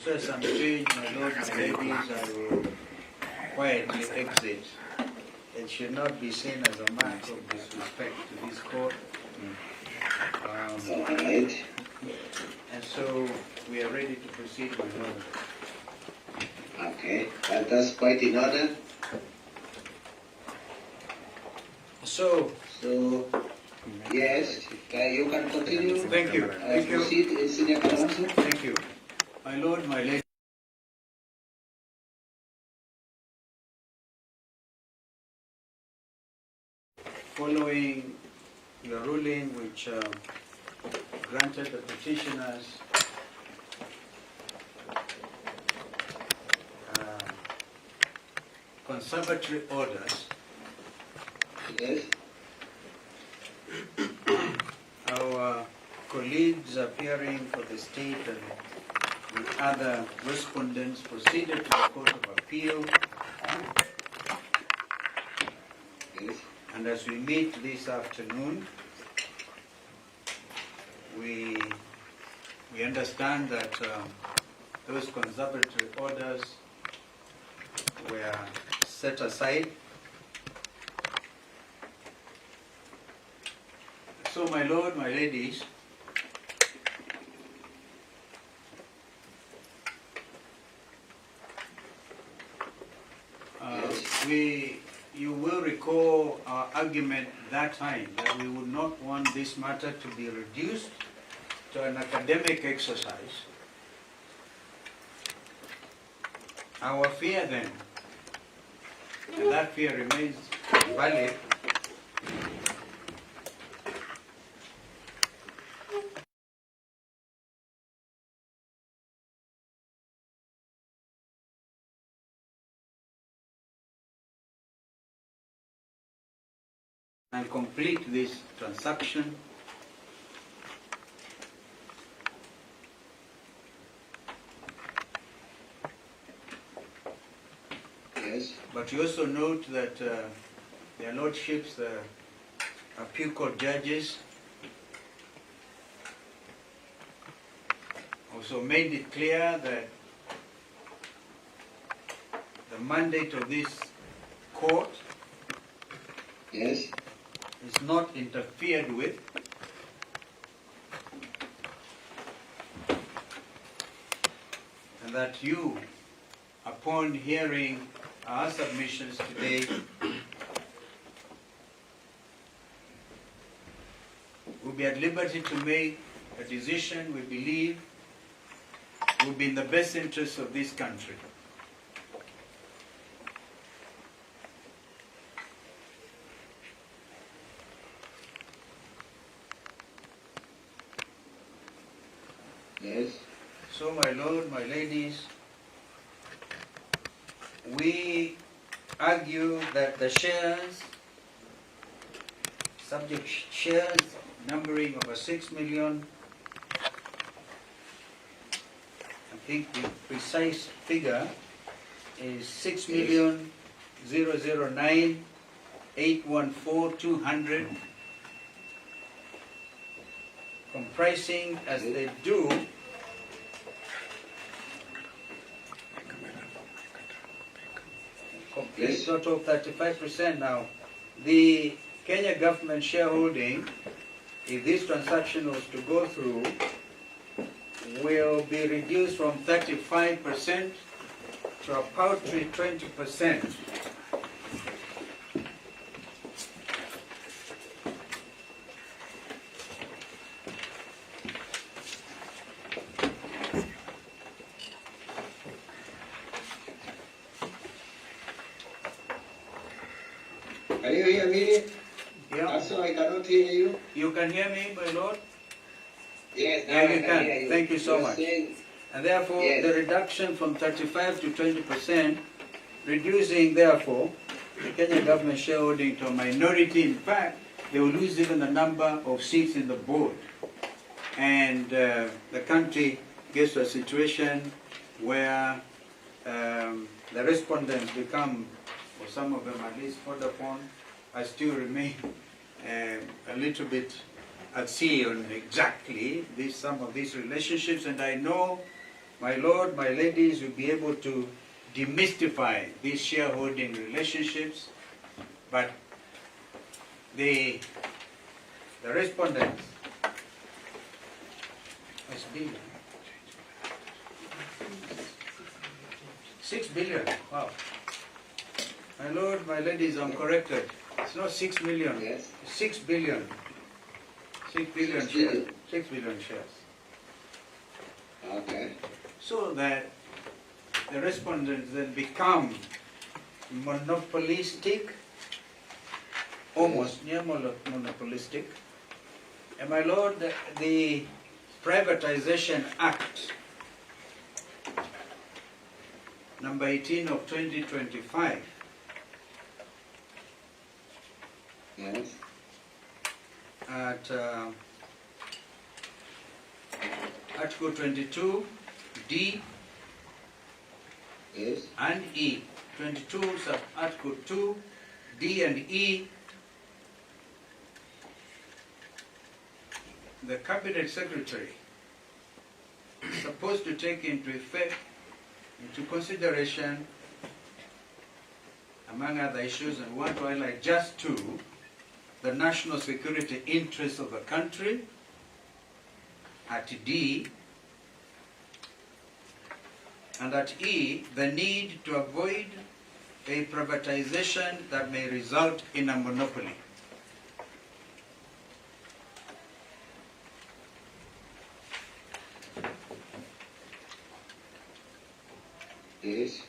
Stress and change, my lord, my ladies, I will quietly exit. It should not be seen as a mark of disrespect to this court. All right. And so we are ready to proceed, my lord. Okay, that's quite in order. So, yes, you can continue. thank you. Thank you. Proceed, Senior Kalonzo. Thank you. My lord, my lady. Following your ruling, which granted the petitioners conservatory orders, Yes. our colleagues appearing for the state and the other respondents proceeded to the Court of Appeal. Yes. And as we meet this afternoon, we understand that those conservatory orders were set aside. So, my lord, my ladies, you will recall our argument that time that we would not want this matter to be reduced to an academic exercise. Our fear then, and that fear remains valid, and complete this transaction Yes. but you also note that their lordships, the appeal court judges, also made it clear that the mandate of this court Yes. is not interfered with, and that you, upon hearing our submissions today, will be at liberty to make a decision we believe will be in the best interest of this country. Yes. So, my lord, my ladies, we argue that the shares, subject shares numbering over 6 million, I think the precise figure is 6,009,814,200, comprising, as they do, complete total 35%. Now, the Kenya government shareholding, if this transaction was to go through, will be reduced from 35% to a paltry 20%. Can you hear me? Yeah. Also, I cannot hear you. You can hear me, my lord? Yes, now Yeah, you I can. hear you. Thank you so You're much. saying- And therefore, Yes. the reduction from 35 to 20%, reducing, therefore, the Kenya government shareholding to a minority. In fact, they will lose even the number of seats in the board. And the country gets to a situation where the respondents become, or some of them at least further upon, I still remain a little bit at sea on exactly some of these relationships, and I know my lord, my ladies, will be able to demystify these shareholding relationships, but the respondents, it's billion. 6 billion, wow. My lord, my ladies, I'm corrected. It's not 6 million, Yes. it's 6 billion. 6 billion 6 shares. billion. 6 billion shares. Okay. So that the respondents then become monopolistic, almost near monopolistic. And my lord, the Privatization Act, number 18 of 2025, Yes. at Article 22, D Yes. and E. 22 sub Article 2, D and E. The Cabinet Secretary is supposed to take into consideration, among other issues, and want to highlight just two: the national security interests of the country at D, and at E, the need to avoid a privatization that may result in a monopoly. Yes.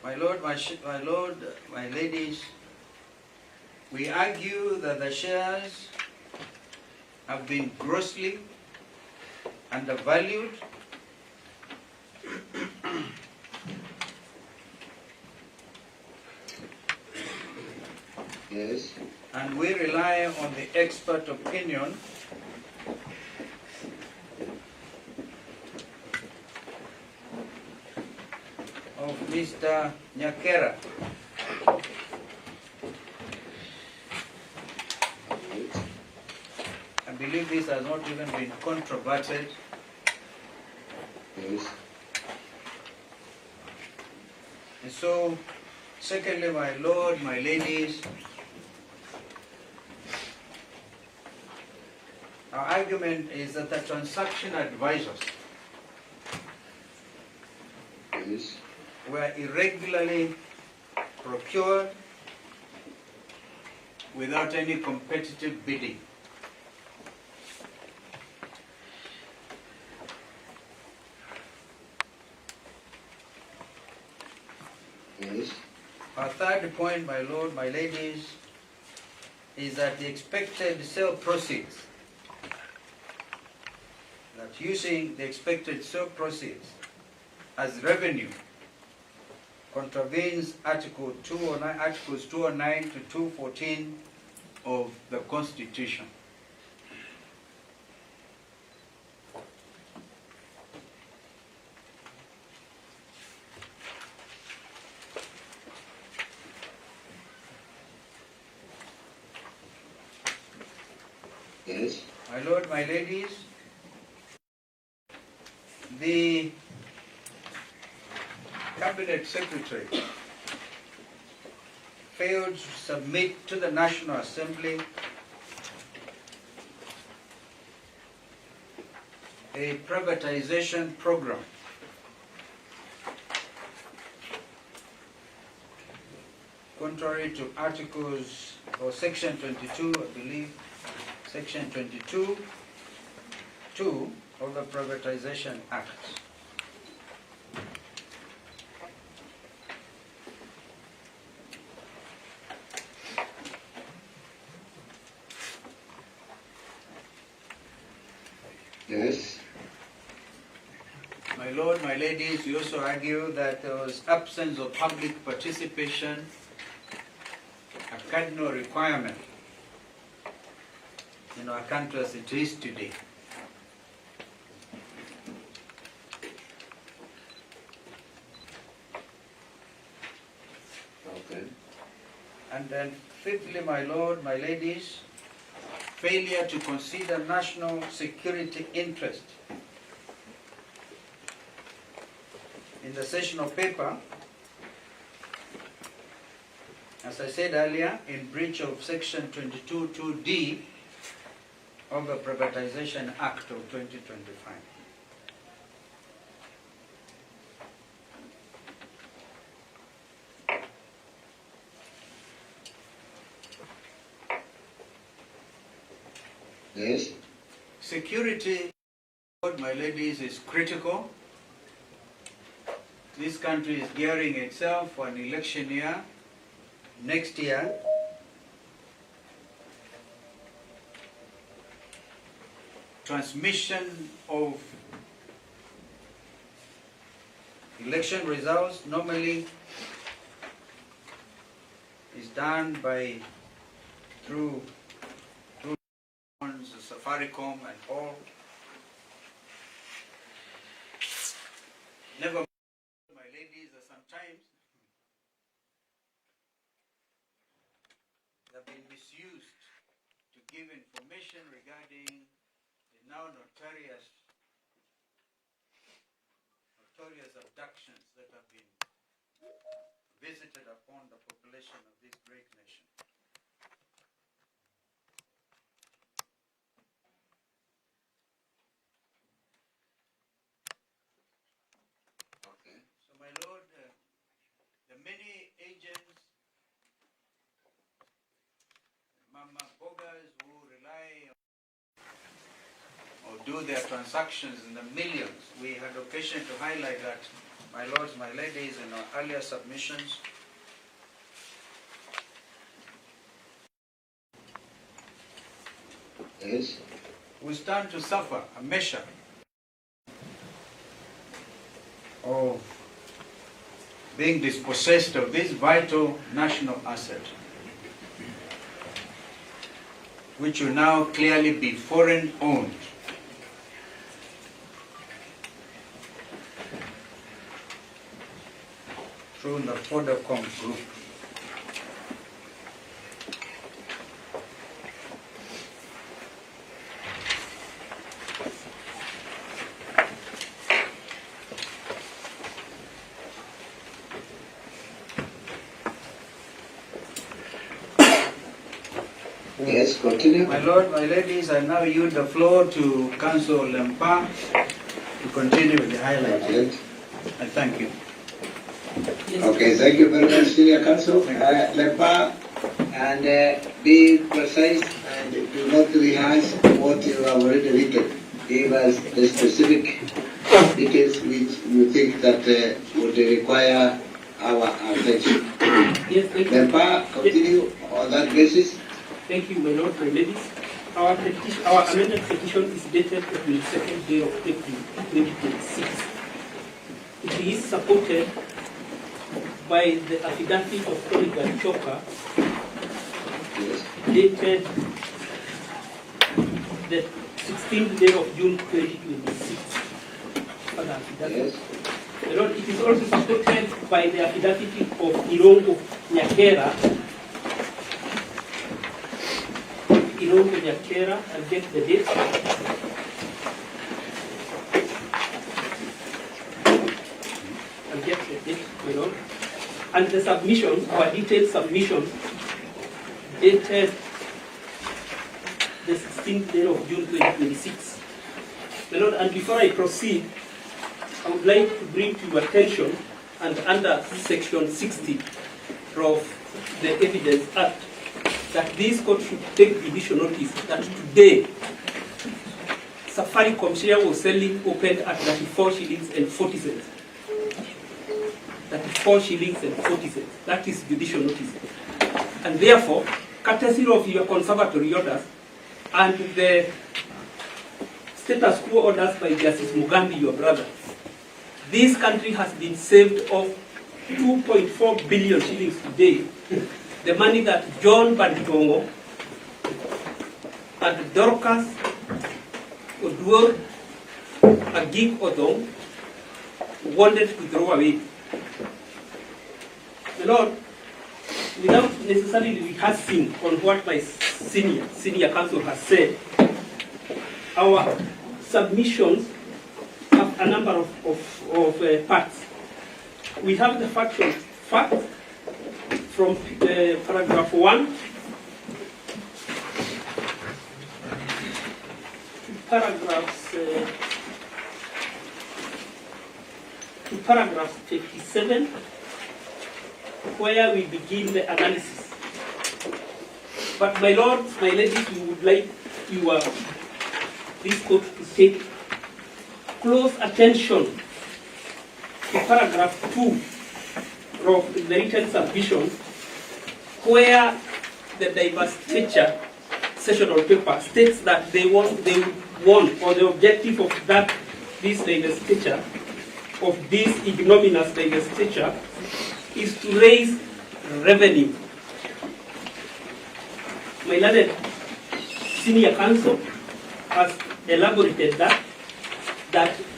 My lord, my ladies, we argue that the shares have been grossly undervalued Yes. and we rely on the expert opinion of Mr. Nyakera. Right. I believe this has not even been controverted. Yes. And so, secondly, my lord, my ladies, our argument is that the transaction advisors Yes. were irregularly procured without any competitive bidding. Yes. Our third point, my lord, my ladies, is that the expected sale proceeds, that using the expected sale proceeds as revenue contravenes Articles 209 to 214 of the Constitution. Yes. My lord, my ladies, the Cabinet Secretary failed to submit to the National Assembly a privatization program contrary to Articles or Section 22, I believe, Section 22, 2 of the Privatization Act. Yes. My lord, my ladies, we also argue that there was absence of public participation, a cardinal requirement in our country as it is today. Okay. And then fifthly, my lord, my ladies, failure to consider national security interest the session of paper, as I said earlier, in breach of Section 22(2)(d) of the Privatization Act of 2025. Yes. Security, my ladies, is critical. This country is gearing itself for an election year next year. Transmission of election results normally is done through Safaricom and all. Never mind, my ladies, sometimes they've been misused to give information regarding the now notorious abductions that have been visited upon the population of this great nation. Okay. So, my Lord, the many agents, mama boggers who rely or do their transactions in the millions. We had occasion to highlight that, my lords, my ladies, in our earlier submissions. Yes. We stand to suffer a measure of being dispossessed of this vital national asset, which will now clearly be foreign owned. Through the Vodacom group. Yes, continue. My Lord, my ladies, I now yield the floor to Council Lempa to continue with the highlights. I thank you. Okay, thank you very much, Senior Counsel. Lepa, and be precise and do not rehash what you have already written. Give us the specific details which you think that would require our attention. Yes, thank you. Lepa, continue on that basis. Thank you, my Lord, my ladies. Our amended petition is dated the 22nd day of April 2026. It is supported by the affidavit of Musyoka, Yes. dated the 16th day of June 2026. Yes. My Lord, it is also supported by the affidavit of Ilongo Nyakera. Ilongo Nyakera, I'll get the date. I'll get the date, my Lord. And the submission, our detailed submission, dated the 16th day of June 2026. My Lord, and before I proceed, I would like to bring to your attention, and under Section 60 of the Evidence Act, that this court should take judicial notice that today Safaricom share was selling opened at 34 shillings and 40 cents. 34 shillings and 40 cents. That is judicial notice. And therefore, courtesy of your conservatory orders and the status quo orders by Justice Mugambi, your brother, this country has been saved of 2.4 billion shillings today. The money that John Baditongo and Dorcas Oduor Agik Odong wanted to throw away. My Lord, without necessarily rehearsing on what my senior counsel has said, our submissions have a number of parts. we have the fact from paragraph 1 to paragraph 57, where we begin the analysis. But my lords, my ladies, we would like this court to take close attention to paragraph 2 of the written submission, where the divestiture sessional paper states that they want, or the objective of this divestiture, of this ignominious divestiture, is to raise revenue. My learned senior counsel has elaborated that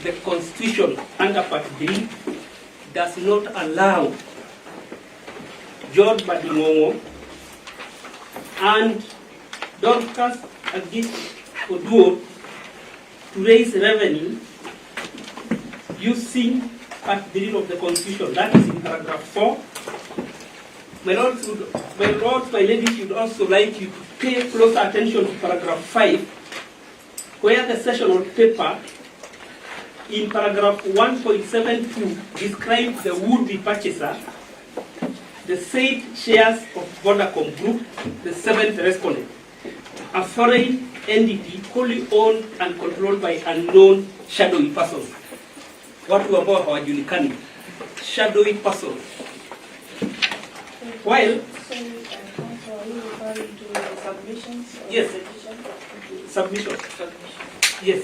the Constitution under Part 3 does not allow John Badingongo and Dorcas Agit Oduor to raise revenue using Part 3 of the Constitution. That is in paragraph 4. My lords, my ladies, would also like you to pay closer attention to paragraph 5, where the sessional paper in paragraph 1.72 describes the would-be purchaser, the said shares of Vodacom Group, the seventh respondent, a foreign entity wholly owned and controlled by unknown shadowy persons. Watu ambao hawajulikani, shadowy persons. While are you referring to the submissions? Yes. Petition? Submission. Submission. Yes.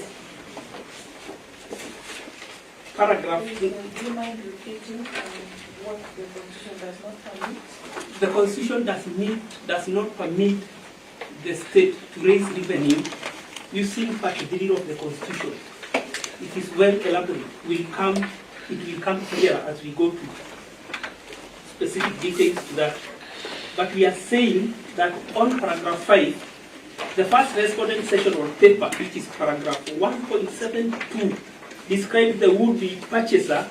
Paragraph. Do you mind repeating what the Constitution does not permit? The Constitution does not permit the state to raise revenue using Part 3 of the Constitution. It is well elaborated. It will come clearer as we go to specific details to that. But we are saying that on paragraph 5, the first respondent sessional paper, which is paragraph 1.72, describes the would-be purchaser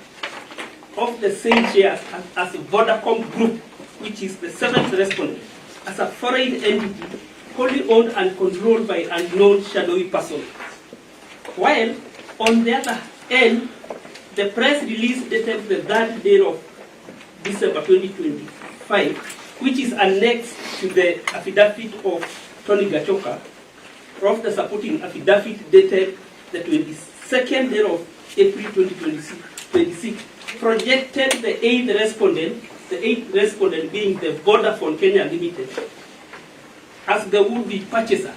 of the same shares as Vodacom Group, which is the seventh respondent, as a foreign entity wholly owned and controlled by unknown shadowy person. While, on the other end, the press release dated the 3rd day of December 2025, which is annexed to the affidavit of Tony Gachoka, of the supporting affidavit dated the 22nd day of April 2026, projected the 8th respondent being the Vodafone Kenya Limited, as the would-be purchaser.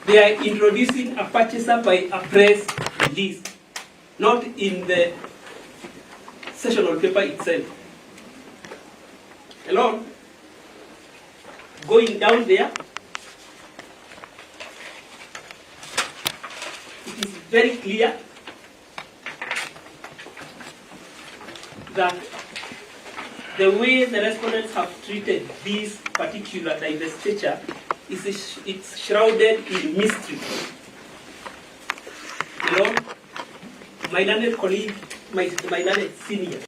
They are introducing a purchaser by a press release, not in the sessional paper itself. Along, going down there, it is very clear that the way the respondents have treated this particular divestiture it's shrouded in mystery. You know, my learned colleague, my learned senior,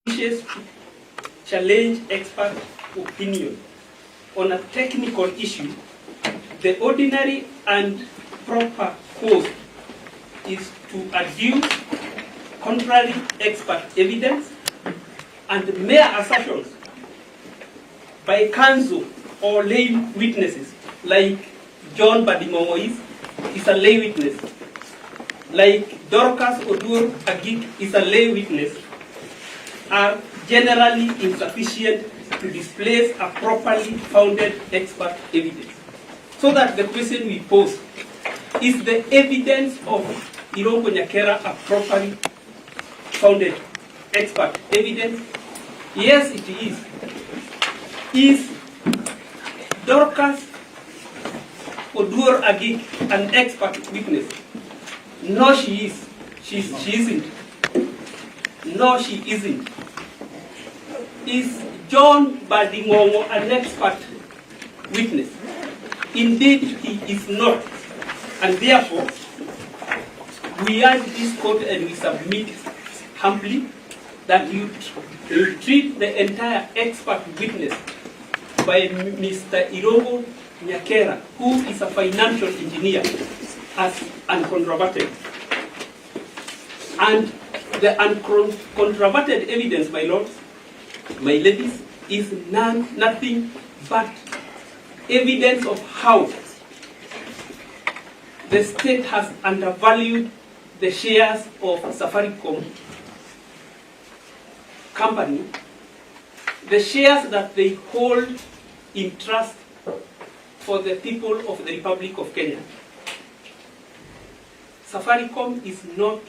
wishes to challenge expert opinion on a technical issue. The ordinary and proper course is to adduce contrary expert evidence and mere assertions by counsel or lay witnesses, like John Badingongo is a lay witness, like Dorcas Oduor Agik is a lay witness, are generally insufficient to displace a properly founded expert evidence. So that the question we pose, is the evidence of Irungu Nyakera a properly unfounded expert evidence? Yes, it is. Is Dorcas Oduor Agik an expert witness? No, she is. She isn't. No, she isn't. Is John Badingongo an expert witness? Indeed, he is not. And therefore, we urge this court and we submit humbly that you treat the entire expert witness by Mr. Irogo Nyakera, who is a financial engineer, as uncontroverted. And the uncontroverted evidence, my lords, my ladies, is nothing but evidence of how the state has undervalued the shares of Safaricom company, the shares that they hold in trust for the people of the Republic of Kenya. Safaricom is not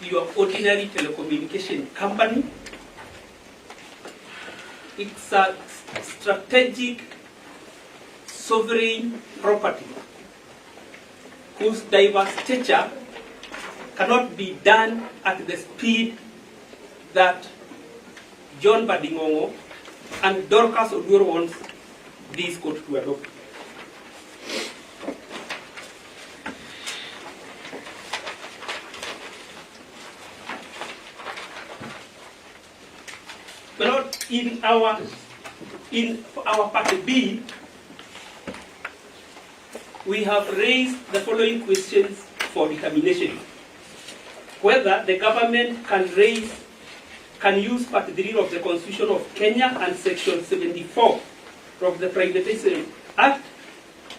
your ordinary telecommunication company. It's a strategic sovereign property whose divestiture cannot be done at the speed that John Badingongo and Dorcas Oduor wants this court to adopt. But in our part B, we have raised the following questions for determination: whether the government can use Part 3 of the Constitution of Kenya and Section 74 of the Privatization Act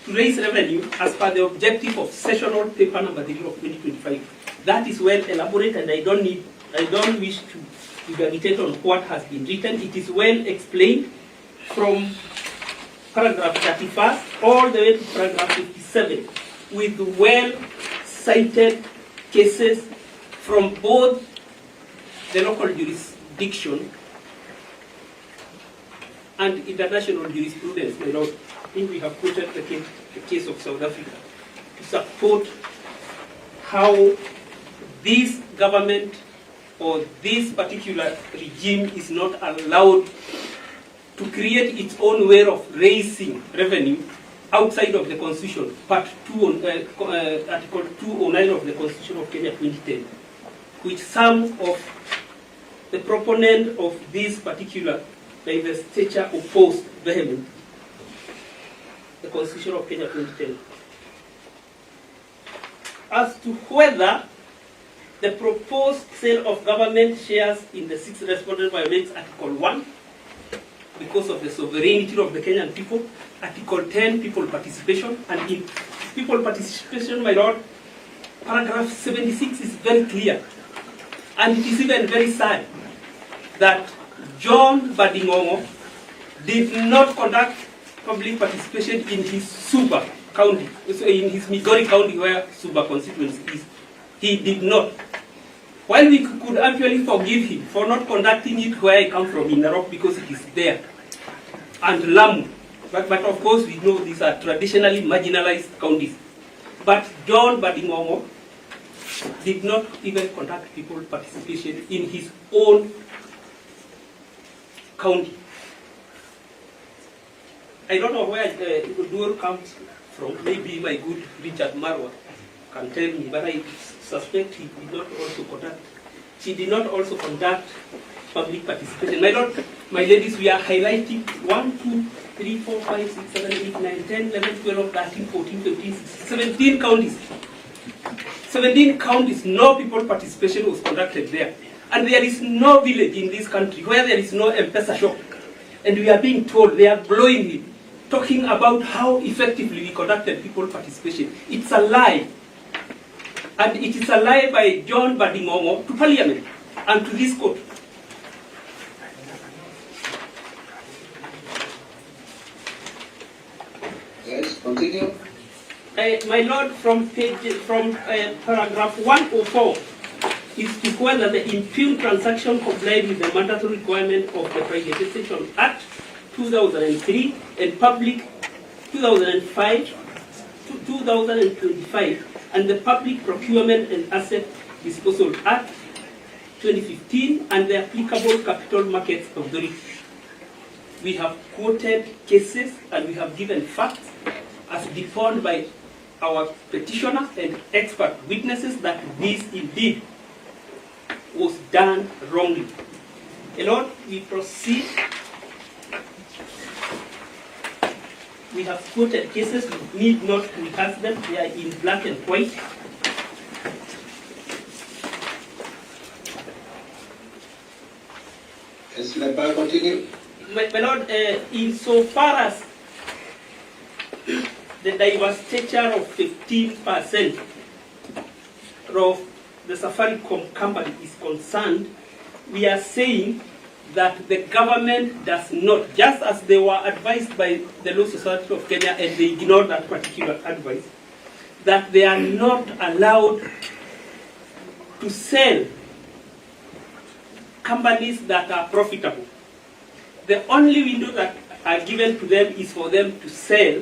to raise revenue as per the objective of Sessional Paper Number 3 of 2025. That is well elaborated, and I don't wish to meditate on what has been written. It is well explained from paragraph 31 all the way to paragraph 57, with well cited cases from both the local jurisdiction and international jurisprudence. My Lord, I think we have quoted the case of South Africa to support how this government or this particular regime is not allowed to create its own way of raising revenue outside of the Constitution, Part 2, Article 209 of the Constitution of Kenya 2010, which some of the proponent of this particular divestiture opposed vehemently. The Constitution of Kenya 2010. As to whether the proposed sale of government shares in the 6th Respondent violates Article 1 because of the sovereignty of the Kenyan people, Article 10, people participation, and in people participation, my Lord, paragraph 76 is very clear. And it is even very sad that John Badingongo did not conduct public participation in his Suba county, in his Migori county where Suba constituency is. He did not. While we could actually forgive him for not conducting it where I come from, in Narok, because it is there, and Lamu. But of course we know these are traditionally marginalized counties. But John Badingongo did not even conduct people participation in his own county. I don't know where Oduor comes from. Maybe my good Richard Marwa can tell me, but I suspect he did not also conduct public participation. My Lord, my ladies, we are highlighting 1, 2, 3, 4, 5, 6, 7, 8, 9, 10, 11, 12, 13, 14, 15, 16, 17 counties. 17 counties, no people participation was conducted there. And there is no village in this country where there is no M-Pesa shop. And we are being told, they are blowingly talking about how effectively we conducted people participation. It's a lie. And it is a lie by John Badingongo to Parliament and to this court. Yes, continue. My Lord, from paragraph 104, is to whether the impugned transaction complied with the mandatory requirement of the Privatization Act 2003 and Public 2005 to 2025 and the Public Procurement and Asset Disposal Act 2015 and the applicable Capital Markets Authority. We have quoted cases and we have given facts as defined by our petitioner and expert witnesses that this indeed was done wrongly. Lord, we proceed. We have quoted cases, we need not rehearse them, they are in black and white. Yes, let me continue. My Lord, insofar as the divestiture of 15% of the Safaricom company is concerned, we are saying that the government does not, just as they were advised by the Law Society of Kenya and they ignored that particular advice, that they are not allowed to sell companies that are profitable. The only window that are given to them is for them to sell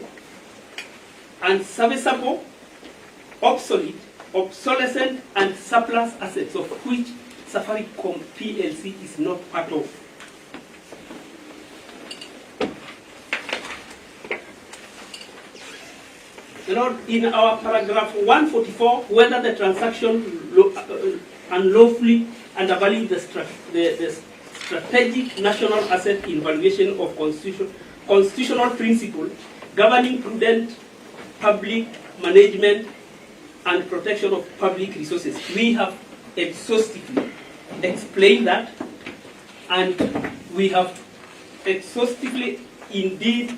unserviceable, obsolete, obsolescent, and surplus assets, of which Safaricom PLC is not part of. Lord, in our paragraph 144, whether the transaction unlawfully undervalued the strategic national asset in valuation of constitutional principle governing prudent public management and protection of public resources. We have exhaustively explained that, and we have exhaustively indeed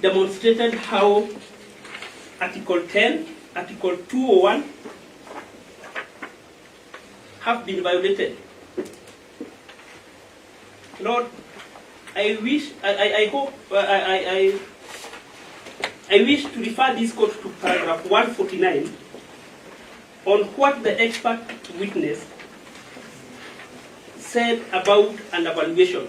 demonstrated how Article 10, Article 201 have been violated. Lord, I wish to refer this court to paragraph 149 on what the expert witness said about an evaluation.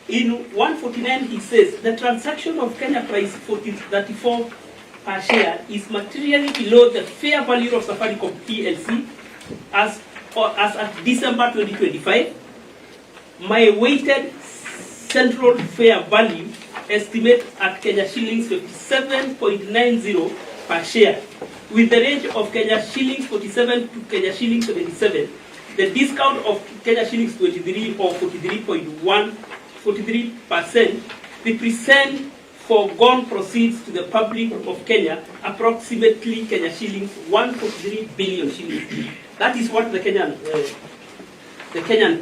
In 149, he says the transaction of Kenya price 34 per share is materially below the fair value of Safaricom PLC as at December 2025. My weighted central fair value estimate at Kenya shillings 57.90 per share, with the range of Kenya shillings 47 to Kenya shillings 77. The discount of Kenya shillings 23 or 43% represent foregone proceeds to the public of Kenya, approximately Kenya shillings 143 billion shillings. That is what the Kenyan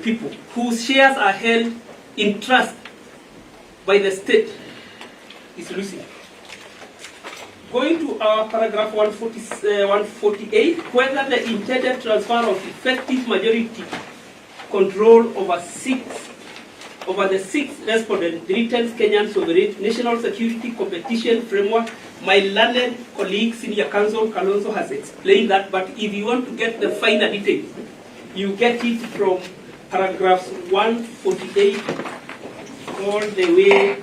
people whose shares are held in trust by the state is losing. Going to our paragraph 148, whether the intended transfer of effective majority control over the six respondent threatens Kenyan sovereign national security competition framework. My learned colleague, Senior Counsel Kalonzo, has explained that, but if you want to get the finer details, you get it from paragraphs 148 all the way.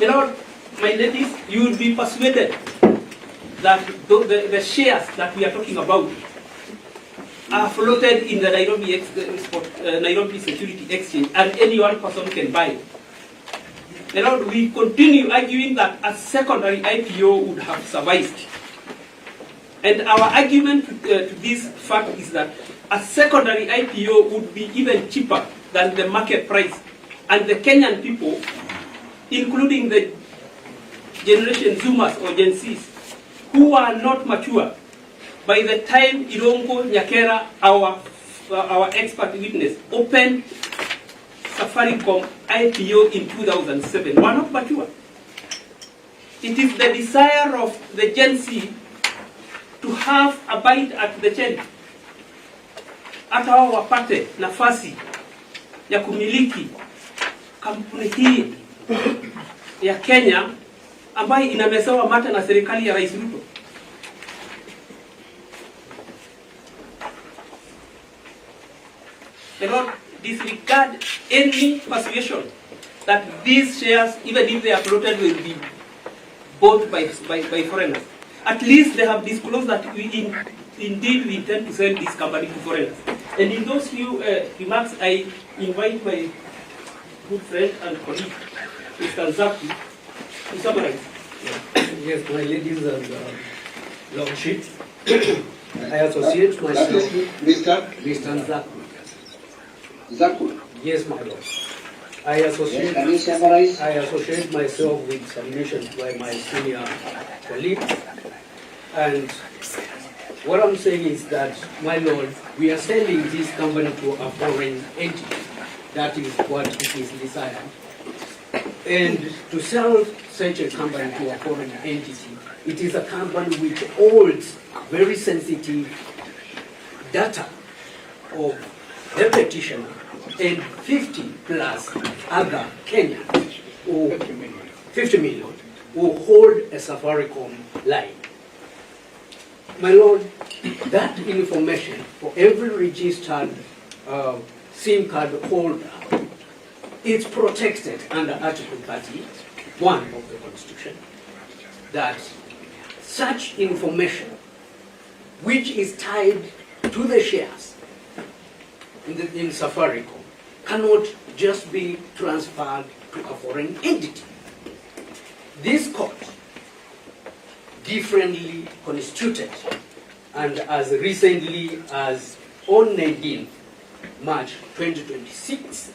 Lord, my ladies, you will be persuaded that the shares that we are talking about are floated in the Nairobi Security Exchange, and any one person can buy. Lord, we continue arguing that a secondary IPO would have sufficed. And our argument to this fact is that a secondary IPO would be even cheaper than the market price. And the Kenyan people, including the generation Zoomers or Gen Zs, who are not mature, by the time Irongo Nyakera, our expert witness, opened Safaricom IPO in 2007, were not mature. It is the desire of the Gen Z to have a bite at the cherry. Hata wao wapate nafasi ya kumiliki kampuni hii ya Kenya ambayo inamesewa mate na serikali ya Rais Ruto. The Lord disregard any persuasion that these shares, even if they are floated, will be bought by foreigners. At least they have disclosed that indeed we intend to sell this company to foreigners. And in those few remarks, I invite my good friend and colleague, Mr. Zaku, to summarize. Yes, my ladies and lordships, I associate myself Mr. Zaku. Zaku. Yes, my lord. I associate myself with submissions by my senior colleagues. And what I'm saying is that, my lord, we are selling this company to a foreign entity. That is what it is desired. And to sell such a company to a foreign entity, it is a company which holds very sensitive data of the petitioner and 50 plus other Kenyans, or 50 million, who hold a Safaricom line. My lord, that information for every registered SIM card holder is protected under Article 31 of the Constitution, that such information which is tied to the shares in Safaricom cannot just be transferred to a foreign entity. This court differently constituted, and as recently as on 19 March 2026,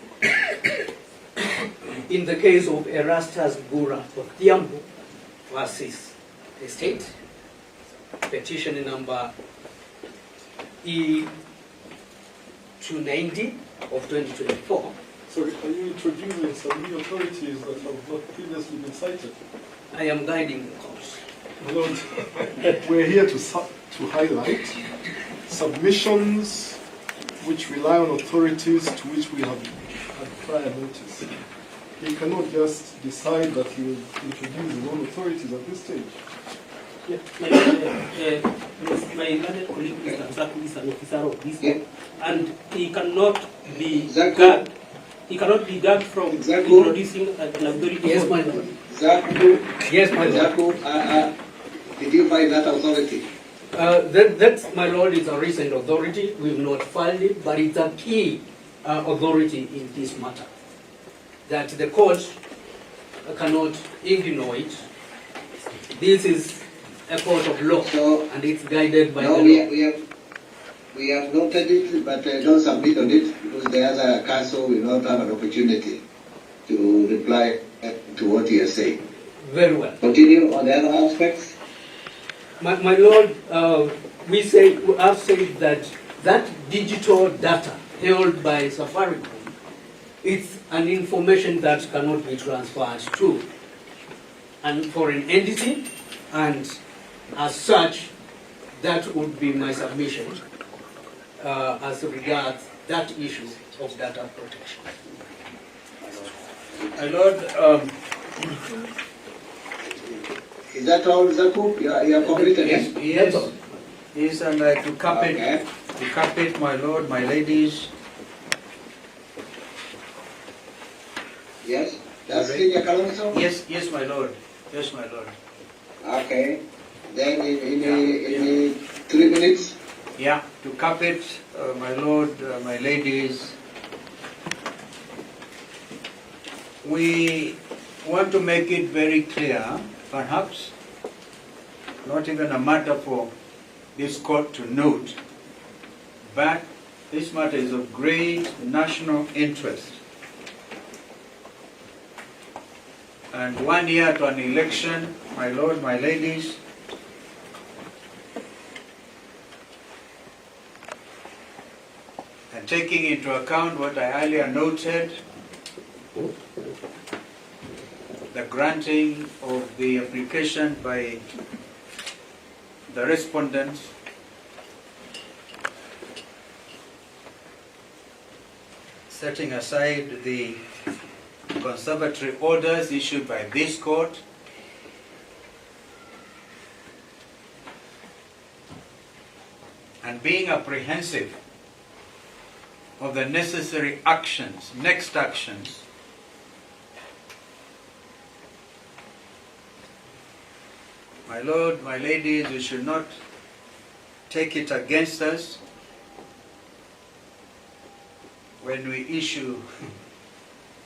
in the case of Erastus Gura Othiambo versus the state, petition number E290 of 2024. Sorry, are you introducing some new authorities that have not previously been cited? I am guiding the course. Lord, we're here to highlight submissions which rely on authorities to which we have had prior notice. He cannot just decide that he will introduce his own authorities at this stage. Yeah, my other colleague, Mr. Zaku, is an officer of this court, and he cannot be gagged. He cannot be gagged from introducing an authority. Yes, my lord. Zaku. Yes, my lord. Zaku, did you find that authority? That's, my lord, is a recent authority. We've not filed it, but it's a key authority in this matter, that the court cannot ignore it. This is a court of law, So, and it's guided by no, the law. we have noted it, but don't submit on it because the other counsel will not have an opportunity to reply to what you are saying. Very well. Continue on the other aspects. My lord, I've said that digital data held by Safaricom, it's an information that cannot be transferred to a foreign entity, and as such, that would be my submission as regards that issue of data protection. My lord, Is that all, Zaku? You are completed? yes, Yes. yes, all. yes, and to cap it, my lord, my ladies. Yes. That's Senior Kalonzo? Yes, yes, my lord. Yes, my lord. Okay. Then in 3 minutes. Yeah, to cap it, my lord, my ladies, we want to make it very clear, perhaps not even a matter for this court to note, but this matter is of great national interest. And 1 year to an election, my lord, my ladies, and taking into account what I earlier noted, the granting of the application by the respondent, setting aside the conservatory orders issued by this court, and being apprehensive of the necessary actions, next actions, my lord, my ladies, we should not take it against us when we issue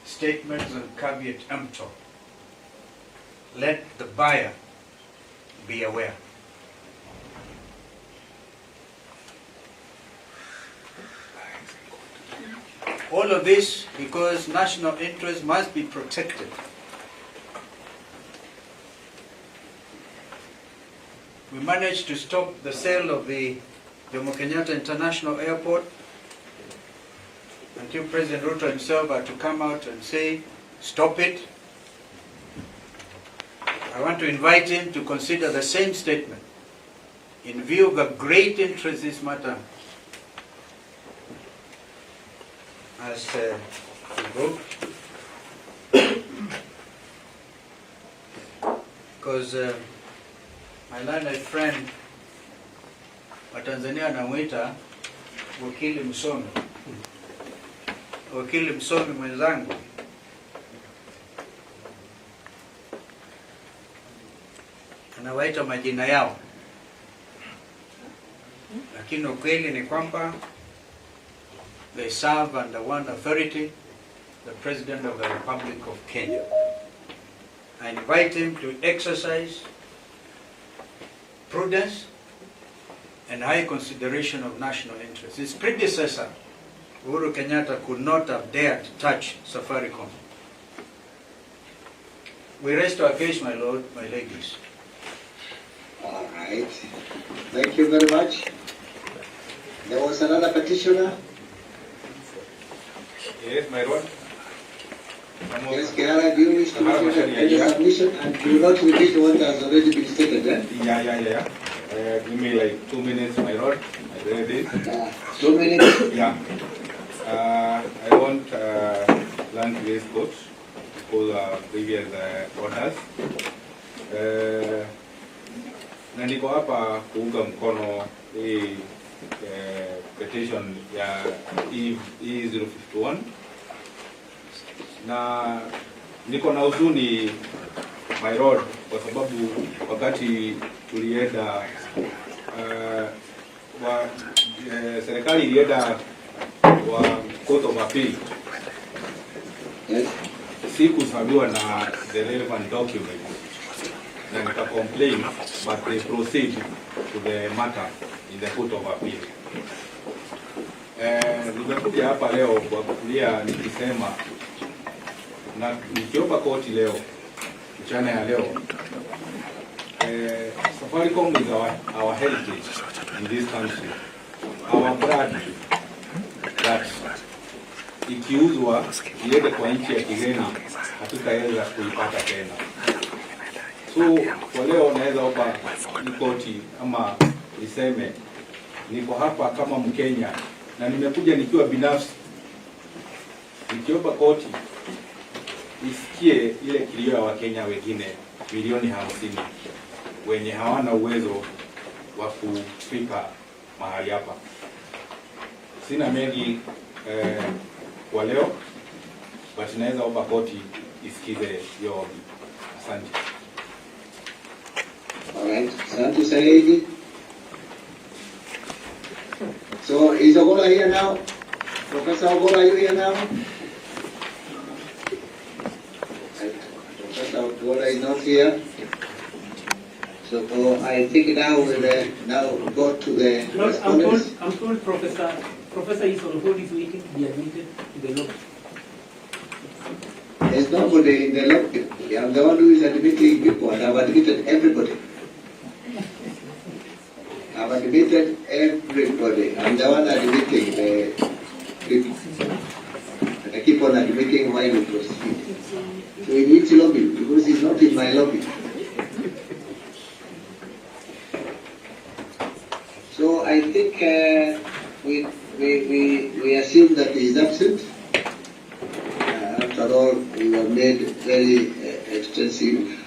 statements on caveat emptor. Let the buyer be aware. All of this because national interest must be protected. We managed to stop the sale of the Jomo Kenyatta International Airport until President Ruto himself had to come out and say, stop it. I want to invite him to consider the same statement in view of the great interest this matter has evoked. Because my learned friend wa Tanzania anamuita wakili msomi. Wakili msomi mwenzangu anawaita majina yao, lakini ukweli ni kwamba they serve under one authority, the President of the Republic of Kenya. I invite him to exercise prudence and high consideration of national interests. His predecessor, Uhuru Kenyatta, could not have dared to touch Safaricom. We rest our case, my lord, my ladies. All right. Thank you very much. There was another petitioner. Yes, my lord. Yes, Kerala, do you wish to make any submission and do not repeat what has already been stated? Yeah. Give me like 2 minutes, my lord. I read it. 2 minutes? Yeah. I want land to raise court for previous orders. Na niko hapa kuunga mkono hii petition ya E051 na niko na huzuni, my lord, kwa sababu wakati tulienda serikali ilienda wa court of appeal, Yes. sikusabiwa na the relevant documents na nika complain, but they proceed to the matter in the court of appeal. Nimekuja hapa leo kwa kulia nikisema na nikiomba koti leo mchana ya leo, Safaricom is our heritage in this country, our brand that ikiuzwa iende kwa nchi ya kigeni hatutaweza kuipata tena. So kwa leo naweza omba koti ama iseme niko hapa kama Mkenya na nimekuja nikiwa binafsi, nikiomba koti isikie ile kilio ya Wakenya wengine milioni 50 wenye hawana uwezo wa kufika mahali hapa. Sina mengi kwa leo, but naweza omba koti isikize hiyo ombi. Asante. Alright, asante Saidi. So is Ogola here now? Professor Ogola, are you here now? Professor Ogola is not here. So I think now we'll now go to the respondents. I'm told Professor is on hold, is waiting to be admitted to the lobby. There's nobody in the lobby. I'm the one who is admitting people, and I've admitted everybody. I've admitted everybody. I'm the one admitting the people. And I keep on admitting while we proceed. So in which lobby? Because it's not in my lobby. So I think we assume that he is absent. After all, we have made very extensive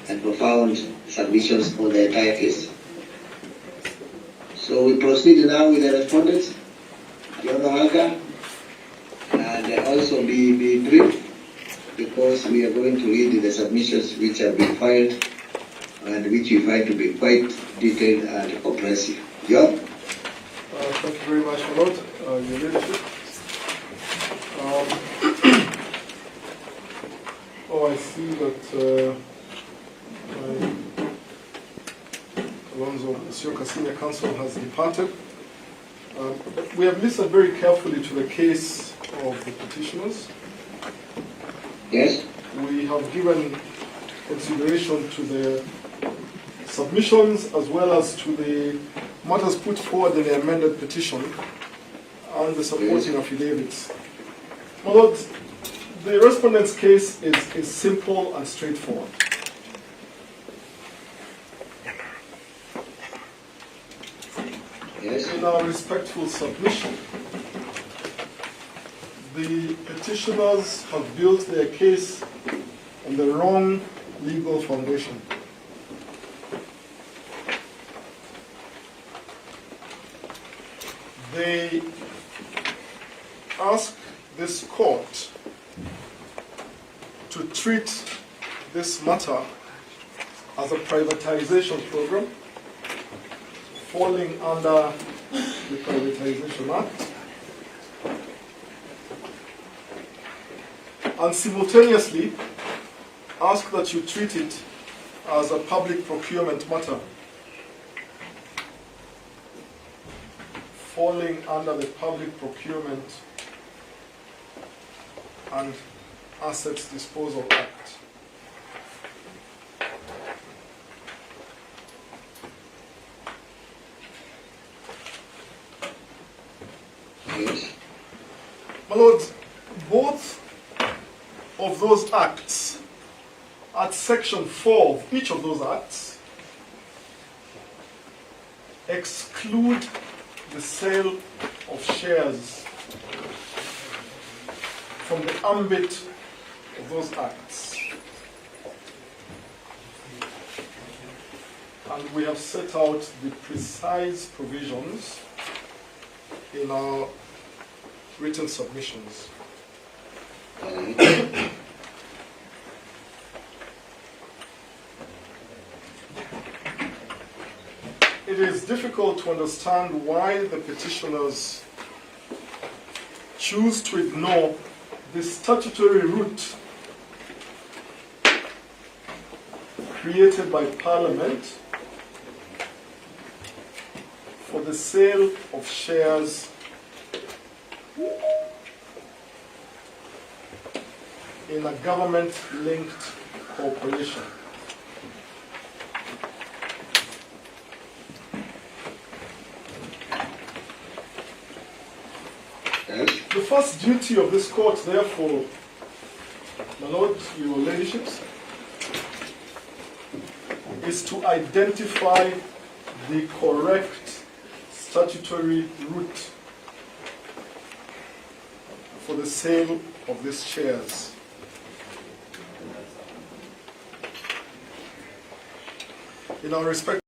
and profound submissions on the entire case. So we proceed now with the respondents. Your Haka, and also be brief, because we are going to read the submissions which have been filed and which we find to be quite detailed and comprehensive. John? Thank you very much, my Lord, your leadership. I see that Kalonzo Musyoka Senior Counsel has departed. We have listened very carefully to the case of the petitioners. Yes? We have given consideration to the submissions as well as to the matters put forward in the amended petition and the supporting affidavits. My Lord, the respondent's case is simple and straightforward. Yes? In our respectful submission, the petitioners have built their case on the wrong legal foundation. They ask this court to treat this matter as a privatization program falling under the Privatization Act, and simultaneously ask that you treat it as a public procurement matter falling under the Public Procurement and Assets Disposal Act. Yes? My Lord, both of those acts, at section 4 of each of those acts, exclude the sale of shares from the ambit of those acts. And we have set out the precise provisions in our written submissions. It is difficult to understand why the petitioners choose to ignore the statutory route created by Parliament for the sale of shares in a government-linked corporation. The first duty of this court, therefore, my Lord, your Ladyships, is to identify the correct statutory route for the sale of these shares. In our respect